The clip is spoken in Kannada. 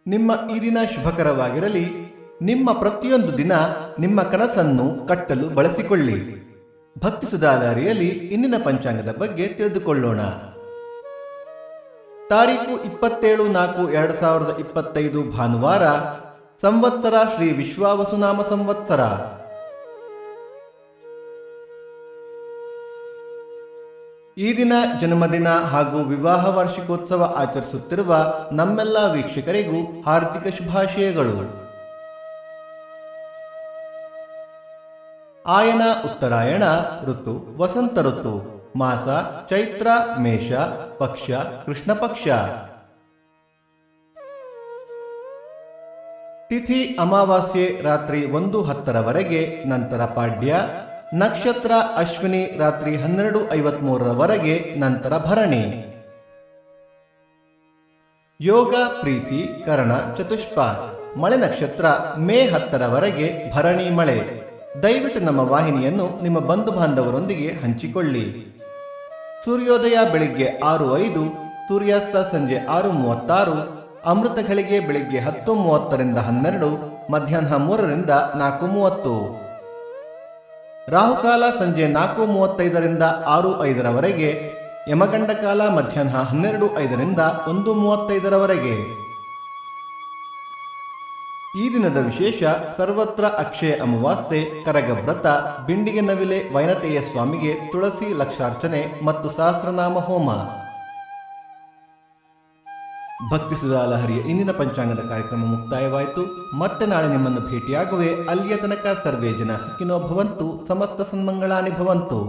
ನಿಮ್ಮ ಈ ದಿನ ಶುಭಕರವಾಗಿರಲಿ. ನಿಮ್ಮ ಪ್ರತಿಯೊಂದು ದಿನ ನಿಮ್ಮ ಕನಸನ್ನು ಕಟ್ಟಲು ಬಳಸಿಕೊಳ್ಳಿ. ಭಕ್ತಿ ಸುಧಾಲಹರಿಯಲ್ಲಿ ಇಂದಿನ ಪಂಚಾಂಗದ ಬಗ್ಗೆ ತಿಳಿದುಕೊಳ್ಳೋಣ. ತಾರೀಕು 27/4/2025 ಭಾನುವಾರ. ಸಂವತ್ಸರ ಶ್ರೀ ವಿಶ್ವಾವಸುನಾಮ ಸಂವತ್ಸರ. ಈ ದಿನ ಜನ್ಮದಿನ ಹಾಗೂ ವಿವಾಹ ವಾರ್ಷಿಕೋತ್ಸವ ಆಚರಿಸುತ್ತಿರುವ ನಮ್ಮೆಲ್ಲ ವೀಕ್ಷಕರಿಗೂ ಹಾರ್ದಿಕ ಶುಭಾಶಯಗಳು. ಆಯನ ಉತ್ತರಾಯಣ ಋತು ವಸಂತ ಋತು. ಮಾಸ ಚೈತ್ರ ಮೇಷ. ಪಕ್ಷ ಕೃಷ್ಣ ಪಕ್ಷ. ತಿಥಿ ಅಮಾವಾಸ್ಯೆ ರಾತ್ರಿ 1:10 ನಂತರ ಪಾಡ್ಯ. ನಕ್ಷತ್ರ ಅಶ್ವಿನಿ ರಾತ್ರಿ 12:53 ನಂತರ ಭರಣಿ. ಯೋಗ ಪ್ರೀತಿ ಕರ್ಣ ಚತುಷ್ಪ. ಮಳೆ ನಕ್ಷತ್ರ ಮೇ 10 ಭರಣಿ ಮಳೆ. ದಯವಿಟ್ಟು ನಮ್ಮ ವಾಹಿನಿಯನ್ನು ನಿಮ್ಮ ಬಂಧು ಬಾಂಧವರೊಂದಿಗೆ ಹಂಚಿಕೊಳ್ಳಿ. ಸೂರ್ಯೋದಯ ಬೆಳಿಗ್ಗೆ 6:05, ಸೂರ್ಯಾಸ್ತ ಸಂಜೆ 6:36, ಅಮೃತ ಘಳಿಗೆ ಬೆಳಿಗ್ಗೆ 10:30 12, ಮಧ್ಯಾಹ್ನ 3 4:30. ರಾಹುಕಾಲ ಸಂಜೆ 4:35 6:05, ಯಮಗಂಡ ಕಾಲ ಮಧ್ಯಾಹ್ನ 12:05 1:35. ಈ ದಿನದ ವಿಶೇಷ: ಸರ್ವತ್ರ ಅಕ್ಷಯ ಅಮಾವಾಸ್ಯೆ, ಕರಗ ವ್ರತ, ಬಿಂಡಿಗೆ ನವಿಲೆ ವೈನತೆಯ ಸ್ವಾಮಿಗೆ ತುಳಸಿ ಲಕ್ಷಾರ್ಚನೆ ಮತ್ತು ಸಹಸ್ರನಾಮ ಹೋಮ. ಭಕ್ತಿ ಸುಧಾಲಹರಿಯ ಇಂದಿನ ಪಂಚಾಂಗದ ಕಾರ್ಯಕ್ರಮ ಮುಕ್ತಾಯವಾಯಿತು. ಮತ್ತೆ ನಾಳೆ ನಿಮ್ಮನ್ನು ಭೇಟಿಯಾಗುವೆ. ಅಲ್ಲಿಯ ತನಕ ಸರ್ವೇ ಜನ ಸುಖಿನೋ ಭವಂತು, ಸಮಸ್ತ ಸನ್ಮಂಗಳಾನಿ ಭವಂತು.